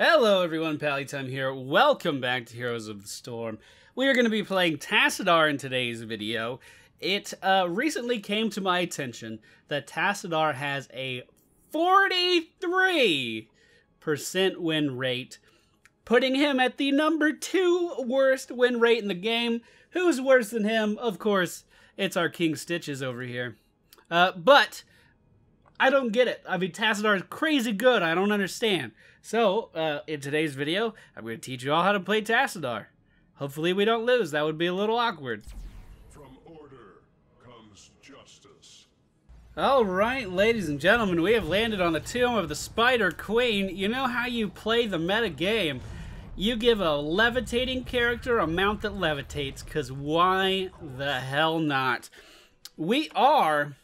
Hello everyone, Pallytime here. Welcome back to Heroes of the Storm. We are going to be playing Tassadar in today's video. It recently came to my attention that Tassadar has a 43% win rate, putting him at the number 2 worst win rate in the game. Who's worse than him? Of course, it's our King Stitches over here. But I don't get it. I mean, Tassadar is crazy good. I don't understand. So, in today's video, I'm going to teach you all how to play Tassadar. Hopefully we don't lose. That would be a little awkward. From order comes justice. Alright, ladies and gentlemen, we have landed on the tomb of the Spider Queen. You know how you play the meta game. You give a levitating character a mount that levitates, because why the hell not? We are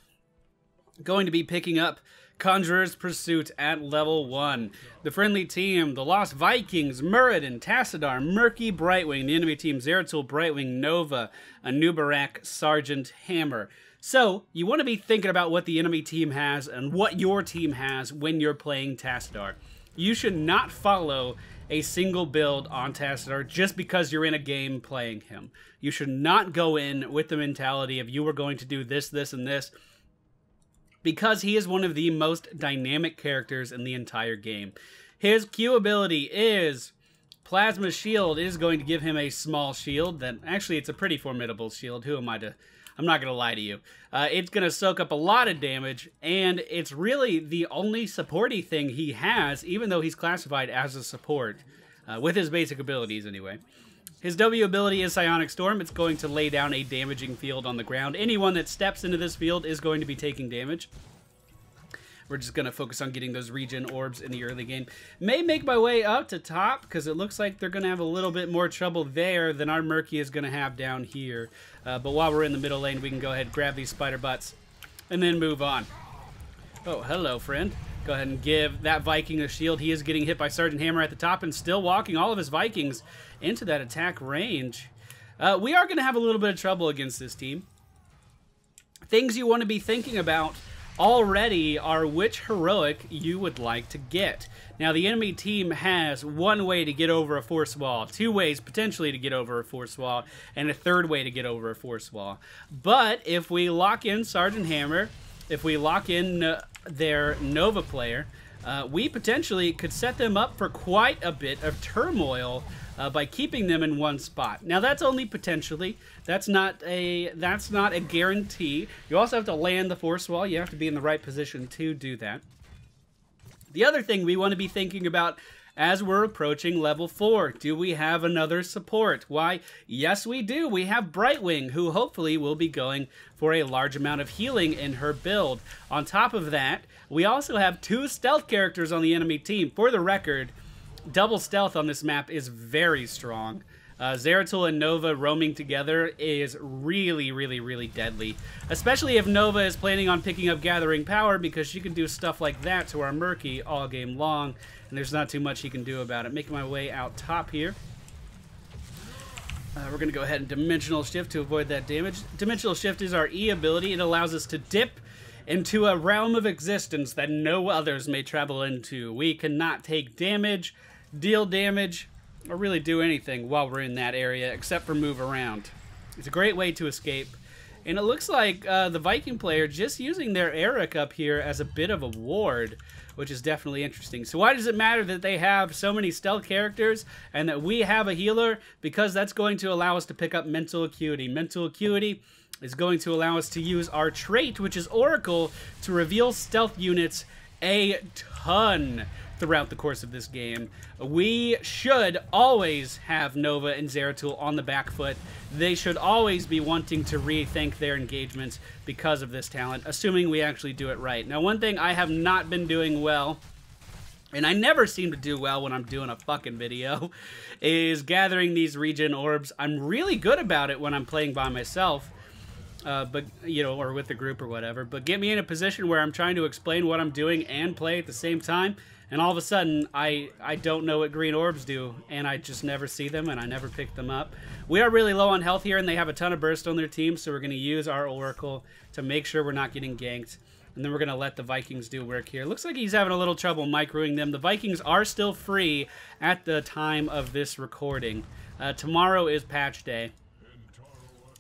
going to be picking up Conjurer's Pursuit at level 1. The friendly team, the Lost Vikings, Muradin, Tassadar, Murky, Brightwing. The enemy team, Zeratul, Brightwing, Nova, Anubarak, Sergeant, Hammer. So, you want to be thinking about what the enemy team has and what your team has when you're playing Tassadar. You should not follow a single build on Tassadar just because you're in a game playing him. You should not go in with the mentality of you are going to do this, this, and this, because he is one of the most dynamic characters in the entire game. His Q ability is Plasma Shield. It is going to give him a small shield. That actually, it's a pretty formidable shield. Who am I to... I'm not going to lie to you. It's going to soak up a lot of damage, and it's really the only supporty thing he has, even though he's classified as a support, with his basic abilities anyway. His W ability is Psionic Storm. It's going to lay down a damaging field on the ground. Anyone that steps into this field is going to be taking damage. We're just going to focus on getting those regen orbs in the early game. May make my way up to top, because it looks like they're going to have a little bit more trouble there than our Murky is going to have down here. But while we're in the middle lane, we can go ahead and grab these spider butts and then move on. Oh, hello, friend. Go ahead and give that Viking a shield. He is getting hit by Sergeant Hammer at the top and still walking all of his Vikings into that attack range. We are going to have a little bit of trouble against this team. Things you want to be thinking about already are which heroic you would like to get. Now, the enemy team has one way to get over a force wall, 2 ways potentially to get over a force wall, and a 3rd way to get over a force wall. But if we lock in Sergeant Hammer, if we lock in their Nova player, we potentially could set them up for quite a bit of turmoil by keeping them in one spot. Now, that's only potentially. That's not a guarantee. You also have to land the force wall. You have to be in the right position to do that. The other thing we want to be thinking about as we're approaching level 4, do we have another support? Why, yes we do. We have Brightwing, who hopefully will be going for a large amount of healing in her build. On top of that, we also have 2 stealth characters on the enemy team. For the record, double stealth on this map is very strong. Zeratul and Nova roaming together is really, really, really deadly. Especially if Nova is planning on picking up Gathering Power, because she can do stuff like that to our Murky all game long, and there's not too much he can do about it. Making my way out top here. We're going to go ahead and Dimensional Shift to avoid that damage. Dimensional Shift is our E ability. It allows us to dip into a realm of existence that no others may travel into. We cannot take damage, deal damage, or really do anything while we're in that area except for move around. It's a great way to escape. And it looks like the Viking player just using their Eric up here as a bit of a ward, which is definitely interesting. So why does it matter that they have so many stealth characters and that we have a healer? Because that's going to allow us to pick up Mental Acuity. Mental Acuity is going to allow us to use our trait, which is Oracle, to reveal stealth units a ton throughout the course of this game. We should always have Nova and Zeratul on the back foot. They should always be wanting to rethink their engagements because of this talent, assuming we actually do it right. Now, one thing I have not been doing well, and I never seem to do well when I'm doing a fucking video, is gathering these regen orbs. I'm really good about it when I'm playing by myself, but you know, or with the group or whatever. But get me in a position where I'm trying to explain what I'm doing and play at the same time, and all of a sudden, I don't know what green orbs do, and I just never see them, and I never pick them up. We are really low on health here, and they have a ton of burst on their team, so we're going to use our Oracle to make sure we're not getting ganked. And then we're going to let the Vikings do work here. Looks like he's having a little trouble microing them. The Vikings are still free at the time of this recording. Tomorrow is patch day.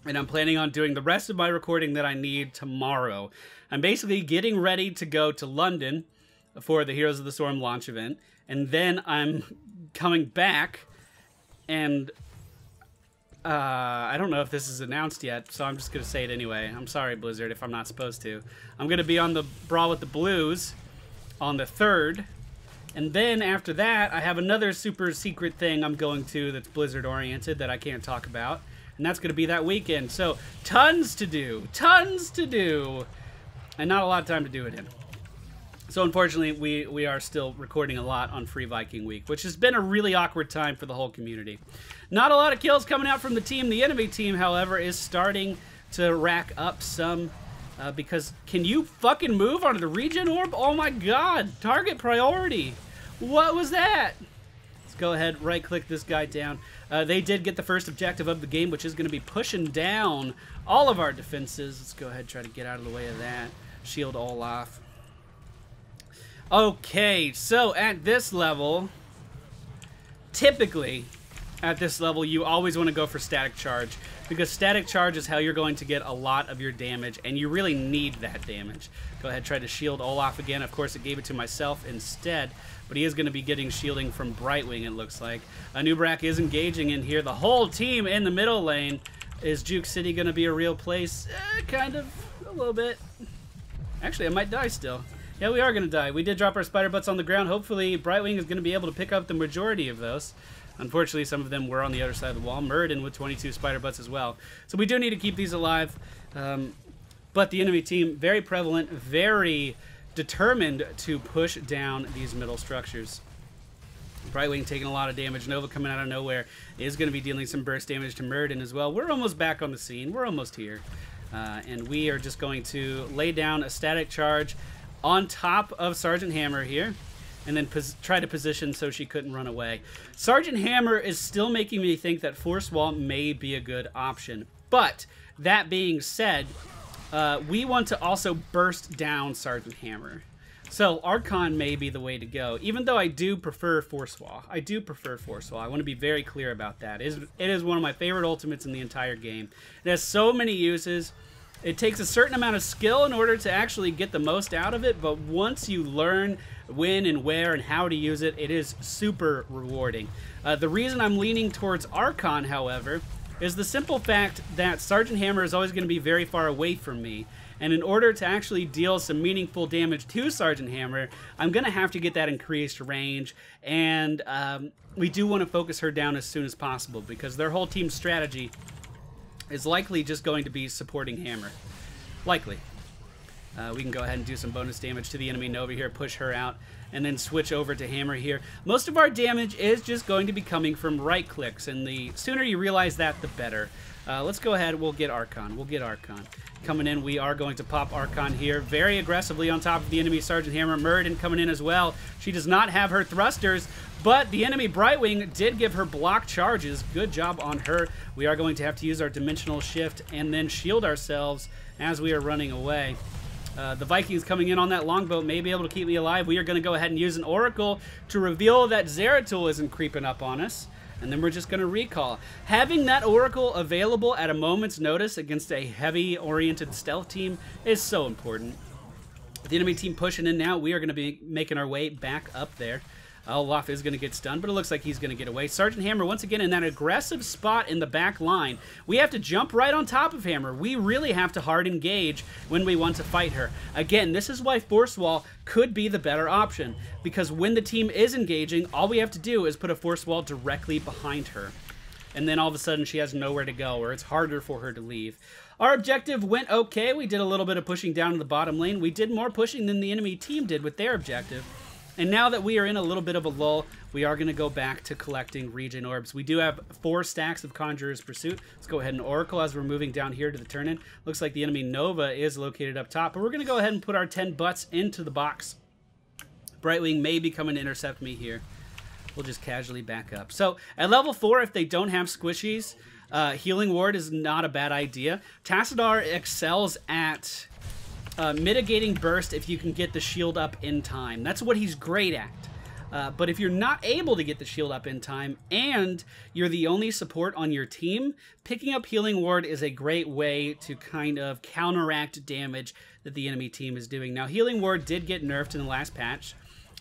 And I'm planning on doing the rest of my recording that I need tomorrow. I'm basically getting ready to go to London for the Heroes of the Storm launch event. And then I'm coming back and... I don't know if this is announced yet, so I'm just going to say it anyway. I'm sorry, Blizzard, if I'm not supposed to. I'm going to be on the Brawl with the Blues on the 3rd. And then after that, I have another super secret thing I'm going to that's Blizzard-oriented that I can't talk about. And that's going to be that weekend. So, tons to do. Tons to do. And not a lot of time to do it in. So, unfortunately, we are still recording a lot on Free Viking Week, which has been a really awkward time for the whole community. Not a lot of kills coming out from the team. The enemy team, however, is starting to rack up some because can you fucking move onto the regen orb? Oh my god, target priority. What was that? Let's go ahead, right-click this guy down. They did get the first objective of the game, which is going to be pushing down all of our defenses. Let's go ahead and try to get out of the way of that. Shield all off. Okay, so at this level, typically at this level, you always want to go for static charge because static charge is how you're going to get a lot of your damage, and you really need that damage. Go ahead, try to shield Olaf again. Of course, it gave it to myself instead, but he is going to be getting shielding from Brightwing, it looks like. Nubrak is engaging in here. The whole team in the middle lane. Is Juke City going to be a real place? Kind of, a little bit. Actually, I might die still. Yeah, we are going to die. We did drop our spider butts on the ground. Hopefully, Brightwing is going to be able to pick up the majority of those. Unfortunately, some of them were on the other side of the wall. Murden with 22 spider butts as well. So we do need to keep these alive. But the enemy team, very prevalent, very determined to push down these middle structures. Brightwing taking a lot of damage. Nova coming out of nowhere is going to be dealing some burst damage to Murden as well. We're almost back on the scene. We're almost here. And we are just going to lay down a static charge on top of Sergeant Hammer here, and then try to position so she couldn't run away. Sergeant Hammer is still making me think that Force Wall may be a good option. But, that being said, we want to also burst down Sergeant Hammer. So, Archon may be the way to go, even though I do prefer Force Wall. I do prefer Force Wall. I want to be very clear about that. It is one of my favorite ultimates in the entire game. It has so many uses. It takes a certain amount of skill in order to actually get the most out of it, but once you learn when and where and how to use it, it is super rewarding. The reason I'm leaning towards Archon, however, is the simple fact that Sergeant Hammer is always going to be very far away from me, and in order to actually deal some meaningful damage to Sergeant Hammer, I'm going to have to get that increased range, and we do want to focus her down as soon as possible, because their whole team strategy is likely just going to be supporting Hammer. Likely. We can go ahead and do some bonus damage to the enemy Nova here, push her out, and then switch over to Hammer here. Most of our damage is just going to be coming from right clicks, and the sooner you realize that, the better. Let's go ahead, we'll get Archon. We'll get Archon. Coming in, we are going to pop Archon here very aggressively on top of the enemy Sergeant Hammer. Murden coming in as well. She does not have her thrusters, but the enemy Brightwing did give her block charges. Good job on her. We are going to have to use our dimensional shift and then shield ourselves as we are running away. The Vikings coming in on that longboat may be able to keep me alive. We are going to go ahead and use an Oracle to reveal that Zeratul isn't creeping up on us. And then we're just going to recall. Having that Oracle available at a moment's notice against a heavy-oriented stealth team is so important. The enemy team pushing in now. We are going to be making our way back up there. Olaf is going to get stunned, but it looks like he's going to get away. Sergeant Hammer, once again, in that aggressive spot in the back line. We have to jump right on top of Hammer. We really have to hard engage when we want to fight her. Again, this is why Force Wall could be the better option, because when the team is engaging, all we have to do is put a Force Wall directly behind her. And then all of a sudden she has nowhere to go, or it's harder for her to leave. Our objective went okay. We did a little bit of pushing down in the bottom lane. We did more pushing than the enemy team did with their objective. And now that we are in a little bit of a lull, we are going to go back to collecting regen orbs. We do have 4 stacks of Conjurer's Pursuit. Let's go ahead and Oracle as we're moving down here to the turn-in. Looks like the enemy Nova is located up top, but we're going to go ahead and put our 10 butts into the box. Brightwing may be coming to intercept me here. We'll just casually back up. So at level 4, if they don't have squishies, Healing Ward is not a bad idea. Tassadar excels at mitigating burst if you can get the shield up in time. That's what he's great at. But if you're not able to get the shield up in time and you're the only support on your team, picking up Healing Ward is a great way to kind of counteract damage that the enemy team is doing. Now, Healing Ward did get nerfed in the last patch,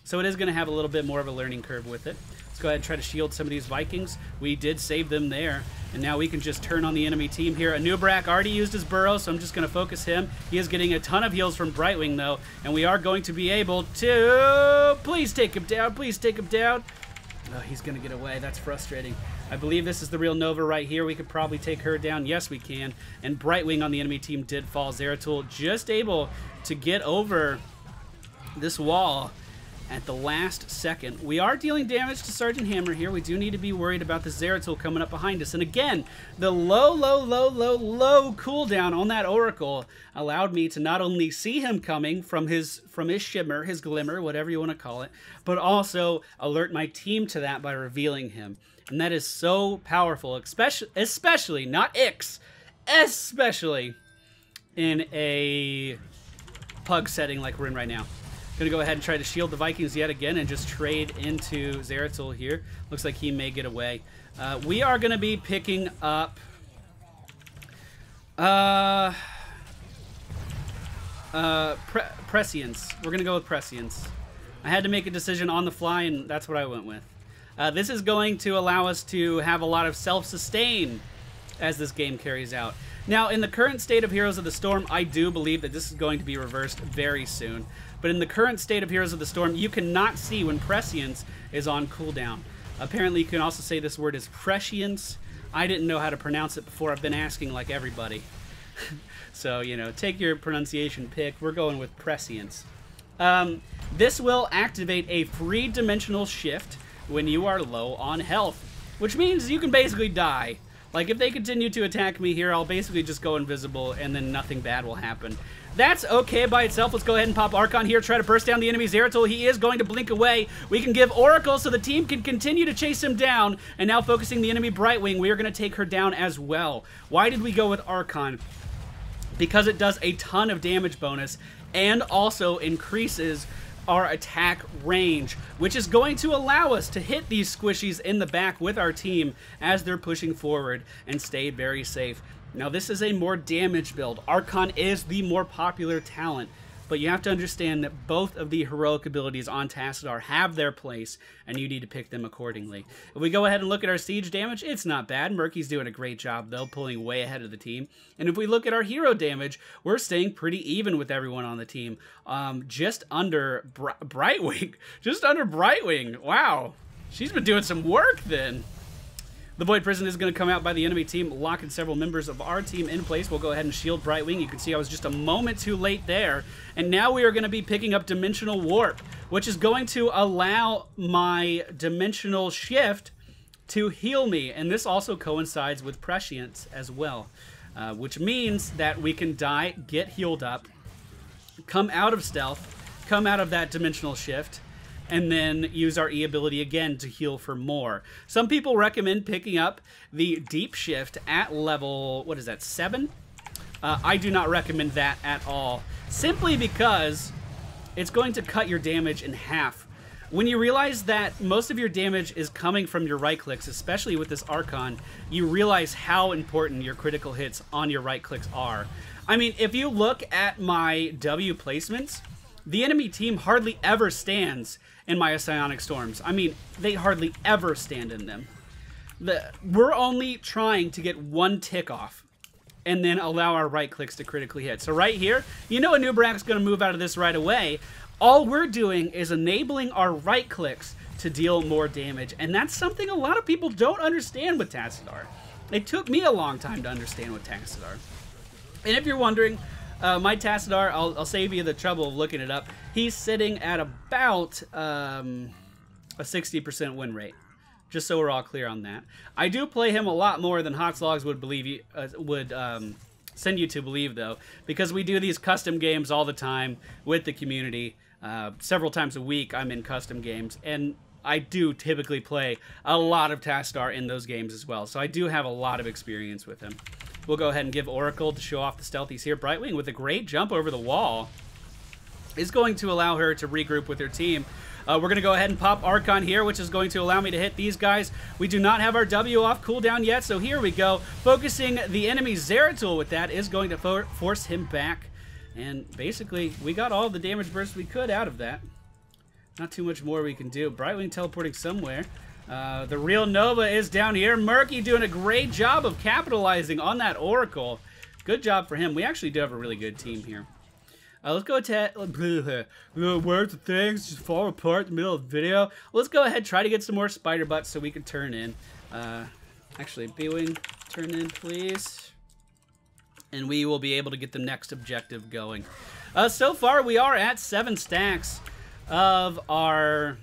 so it is going to have a little bit more of a learning curve with it. Let's go ahead and try to shield some of these Vikings. We did save them there, and now we can just turn on the enemy team here. Anubrak already used his burrow, so I'm just going to focus him. He is getting a ton of heals from Brightwing, though, and we are going to be able to... Please take him down. Please take him down. Oh, he's going to get away. That's frustrating. I believe this is the real Nova right here. We could probably take her down. Yes, we can. And Brightwing on the enemy team did fall. Zeratul just able to get over this wall at the last second. We are dealing damage to Sergeant Hammer here. We do need to be worried about the Zeratul coming up behind us. And again, the low cooldown on that Oracle allowed me to not only see him coming from his shimmer, his glimmer, whatever you want to call it, but also alert my team to that by revealing him. And that is so powerful, especially not Ix, especially in a pug setting like we're in right now. Gonna go ahead and try to shield the Vikings yet again and just trade into Zeratul here. Looks like he may get away. We are gonna be picking up Prescience. We're gonna go with Prescience. I had to make a decision on the fly, and that's what I went with. This is going to allow us to have a lot of self-sustain as this game carries out. Now, in the current state of Heroes of the Storm, I do believe that this is going to be reversed very soon. But in the current state of Heroes of the Storm, you cannot see when Prescience is on cooldown. Apparently, you can also say this word is Prescience. I didn't know how to pronounce it before. I've been asking like everybody. So, you know, take your pronunciation pick. We're going with Prescience. This will activate a free dimensional shift when you are low on health, which means you can basically die. Like, if they continue to attack me here, I'll basically just go invisible, and then nothing bad will happen. That's okay by itself. Let's go ahead and pop Archon here, try to burst down the enemy Zeratul. He is going to blink away. We can give Oracle so the team can continue to chase him down, and now focusing the enemy Brightwing, we are going to take her down as well. Why did we go with Archon? Because it does a ton of damage bonus, and also increases our attack range, which is going to allow us to hit these squishies in the back with our team as they're pushing forward and stay very safe. Now, this is a more damage build. Archon is the more popular talent, but you have to understand that both of the heroic abilities on Tassadar have their place, and you need to pick them accordingly. If we go ahead and look at our siege damage, it's not bad. Murky's doing a great job, though, pulling way ahead of the team. And if we look at our hero damage, we're staying pretty even with everyone on the team. Just under Brightwing. Just under Brightwing. Wow. She's been doing some work, then. The Void Prison is going to come out by the enemy team, locking several members of our team in place. We'll go ahead and shield Brightwing. You can see I was just a moment too late there. And now we are going to be picking up Dimensional Warp, which is going to allow my Dimensional Shift to heal me. And this also coincides with Prescience as well, which means that we can die, get healed up, come out of stealth, come out of that Dimensional Shift, and then use our E ability again to heal for more. Some people recommend picking up the Deep Shift at level, what is that, 7? I do not recommend that at all, simply because it's going to cut your damage in half. When you realize that most of your damage is coming from your right clicks, especially with this Archon, you realize how important your critical hits on your right clicks are. I mean, if you look at my W placements, the enemy team hardly ever stands in my Psionic Storms. I mean, they hardly ever stand in them. We're only trying to get one tick off and then allow our right clicks to critically hit. So right here, you know Anubrak's going to move out of this right away. All we're doing is enabling our right clicks to deal more damage, and that's something a lot of people don't understand with Tassadar. It took me a long time to understand with Tassadar. And if you're wondering, my Tassadar, I'll save you the trouble of looking it up. He's sitting at about a 60% win rate, just so we're all clear on that. I do play him a lot more than HoTs would send you to believe, though, because we do these custom games all the time with the community. Several times a week I'm in custom games, and I do typically play a lot of Tassadar in those games as well, so I do have a lot of experience with him. We'll go ahead and give Oracle to show off the stealthies here. Brightwing with a great jump over the wall is going to allow her to regroup with her team. We're going to go ahead and pop Archon here, which is going to allow me to hit these guys. We do not have our W off cooldown yet, so here we go. Focusing the enemy Zeratul with that is going to force him back. And basically, we got all the damage burst we could out of that. Not too much more we can do. Brightwing teleporting somewhere. The real Nova is down here. Murky doing a great job of capitalizing on that Oracle. Good job for him. We actually do have a really good team here. Let's go to words of things just fall apart in the middle of the video. Let's go ahead, try to get some more spider butts so we can turn in. Actually, B-Wing, turn in, please. And we will be able to get the next objective going. So far, we are at 7 stacks of our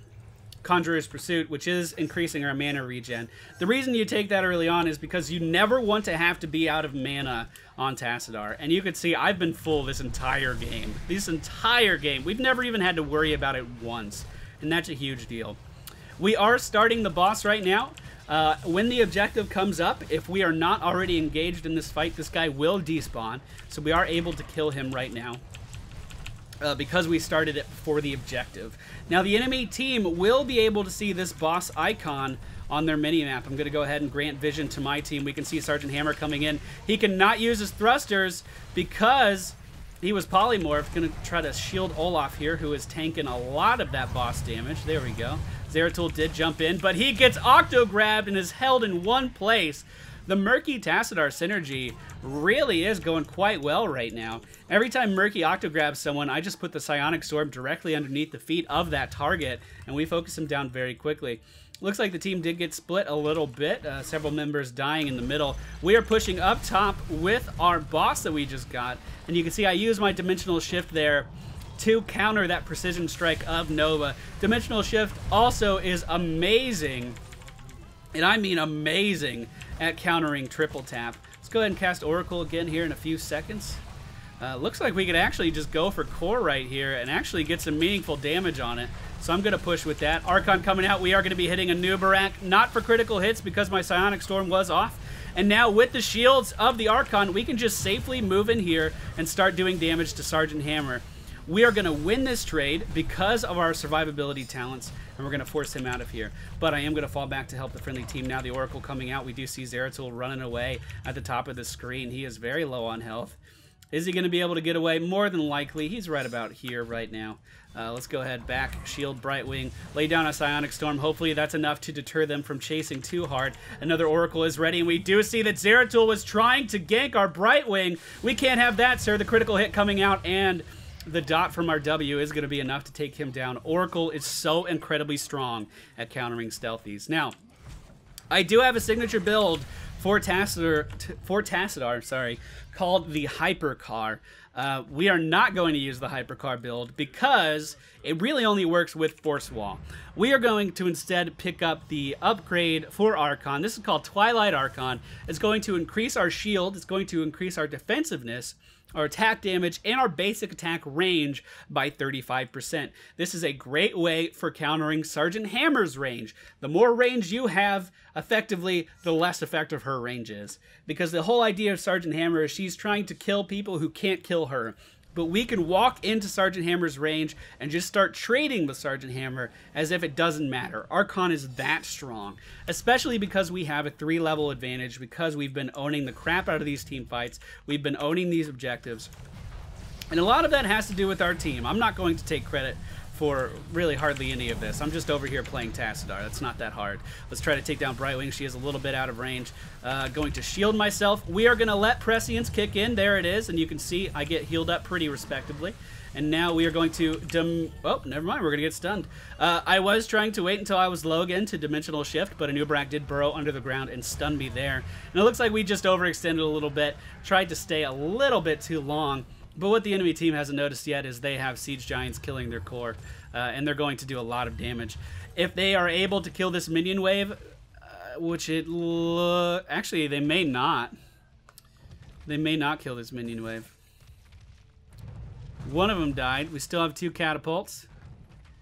Conjurer's Pursuit, which is increasing our mana regen. The reason you take that early on is because you never want to have to be out of mana on Tassadar. And you can see I've been full this entire game. This entire game. We've never even had to worry about it once. And that's a huge deal. We are starting the boss right now. When the objective comes up, if we are not already engaged in this fight, this guy will despawn. So we are able to kill him right now. Because we started it before the objective. Now the enemy team will be able to see this boss icon on their mini-map. I'm going to go ahead and grant vision to my team. We can see Sergeant Hammer coming in. He cannot use his thrusters because he was polymorphed. Going to try to shield Olaf here, who is tanking a lot of that boss damage. There we go. Zeratul did jump in, but he gets octo-grabbed and is held in one place. The Murky Tassadar synergy really is going quite well right now. Every time Murky octograbs someone, I just put the Psionic Storm directly underneath the feet of that target, and we focus him down very quickly. Looks like the team did get split a little bit, several members dying in the middle. We are pushing up top with our boss that we just got, and you can see I use my Dimensional Shift there to counter that precision strike of Nova. Dimensional Shift also is amazing, and I mean amazing, at countering triple tap. Let's go ahead and cast Oracle again here in a few seconds. Looks like we could actually just go for core right here and actually get some meaningful damage on it. So I'm going to push with that. Archon coming out. We are going to be hitting a Nubarak, not for critical hits because my Psionic Storm was off. And now with the shields of the Archon, we can just safely move in here and start doing damage to Sergeant Hammer. We are going to win this trade because of our survivability talents, and we're going to force him out of here. But I am going to fall back to help the friendly team now. The Oracle coming out. We do see Zeratul running away at the top of the screen. He is very low on health. Is he going to be able to get away? More than likely. He's right about here right now. Let's go ahead, back, shield Brightwing, lay down a Psionic Storm. Hopefully that's enough to deter them from chasing too hard. Another Oracle is ready, and we do see that Zeratul was trying to gank our Brightwing. We can't have that, sir. The critical hit coming out, and the dot from our W is going to be enough to take him down. Oracle is so incredibly strong at countering stealthies. Now, I do have a signature build for Tassadar, sorry, called the Hypercar. We are not going to use the Hypercar build because it really only works with Force Wall. We are going to instead pick up the upgrade for Archon. This is called Twilight Archon. It's going to increase our shield. It's going to increase our defensiveness, our attack damage, and our basic attack range by 35%. This is a great way for countering Sergeant Hammer's range. The more range you have, effectively, the less effective her range is. Because the whole idea of Sergeant Hammer is she's trying to kill people who can't kill her. But we can walk into Sergeant Hammer's range and just start trading with Sergeant Hammer as if it doesn't matter. Archon is that strong, especially because we have a 3-level advantage, because we've been owning the crap out of these team fights. We've been owning these objectives. And a lot of that has to do with our team. I'm not going to take credit for really hardly any of this. I'm just over here playing Tassadar. That's not that hard. Let's try to take down Brightwing. She is a little bit out of range. Going to shield myself. We are going to let Prescience kick in. There it is. And you can see I get healed up pretty respectably. And now we are going to... oh, never mind. We're going to get stunned. I was trying to wait until I was low again to Dimensional Shift, but a Nubarak did burrow under the ground and stun me there. And it looks like we just overextended a little bit. Tried to stay a little bit too long. But what the enemy team hasn't noticed yet is they have Siege Giants killing their core, and they're going to do a lot of damage. If they are able to kill this minion wave, which actually, they may not. They may not kill this minion wave. One of them died. We still have 2 catapults.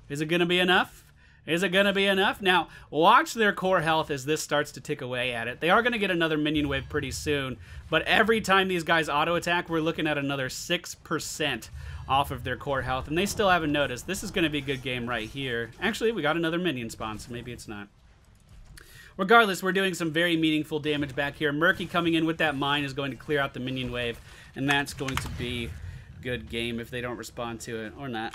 Is it going to be enough? Is it going to be enough? Now, watch their core health as this starts to tick away at it. They are going to get another minion wave pretty soon, but every time these guys auto-attack, we're looking at another 6% off of their core health, and they still haven't noticed. This is going to be a good game right here. Actually, we got another minion spawn, so maybe it's not. Regardless, we're doing some very meaningful damage back here. Murky coming in with that mine is going to clear out the minion wave, and that's going to be a good game if they don't respond to it, or not.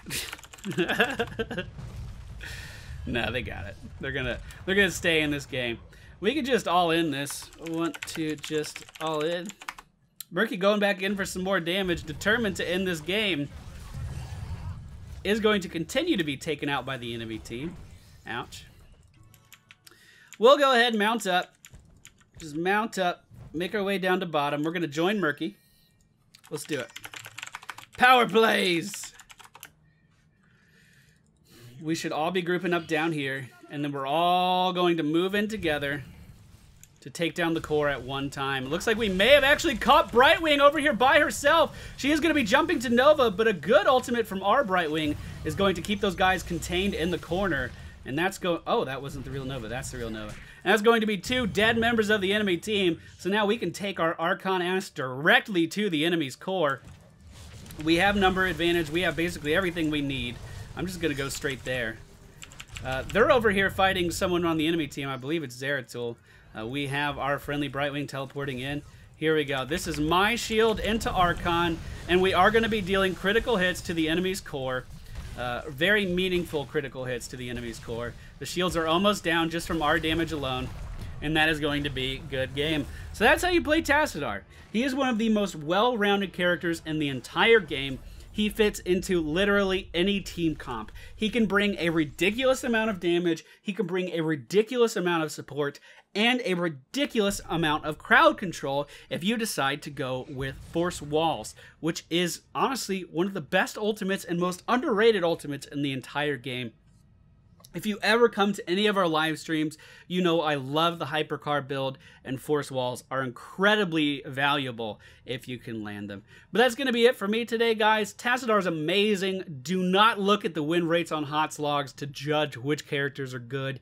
No, they got it. They're gonna stay in this game. We could just all in this. Want to just all in. Murky going back in for some more damage, determined to end this game. Is going to continue to be taken out by the enemy team. Ouch. We'll go ahead and mount up. Just mount up. Make our way down to bottom. We're gonna join Murky. Let's do it. Power plays! We should all be grouping up down here, and then we're all going to move in together to take down the core at one time. It looks like we may have actually caught Brightwing over here by herself. She is going to be jumping to Nova, but a good ultimate from our Brightwing is going to keep those guys contained in the corner. And that's going... Oh, that wasn't the real Nova. That's the real Nova. And that's going to be 2 dead members of the enemy team. So now we can take our Archon ass directly to the enemy's core. We have number advantage. We have basically everything we need. I'm just going to go straight there. They're over here fighting someone on the enemy team. I believe it's Zeratul. We have our friendly Brightwing teleporting in. Here we go. This is my shield into Archon, and we are going to be dealing critical hits to the enemy's core. Very meaningful critical hits to the enemy's core. The shields are almost down just from our damage alone, and that is going to be a good game. So that's how you play Tassadar. He is one of the most well-rounded characters in the entire game. He fits into literally any team comp. He can bring a ridiculous amount of damage, he can bring a ridiculous amount of support, and a ridiculous amount of crowd control if you decide to go with Force Walls, which is honestly one of the best ultimates and most underrated ultimates in the entire game. If you ever come to any of our live streams, you know I love the Hypercar build, and Force Walls are incredibly valuable if you can land them. But that's going to be it for me today, guys. Tassadar is amazing. Do not look at the win rates on HoTs logs to judge which characters are good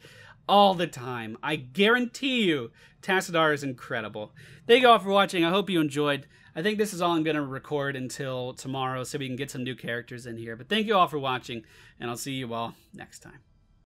all the time. I guarantee you, Tassadar is incredible. Thank you all for watching. I hope you enjoyed. I think this is all I'm going to record until tomorrow so we can get some new characters in here. But thank you all for watching, and I'll see you all next time.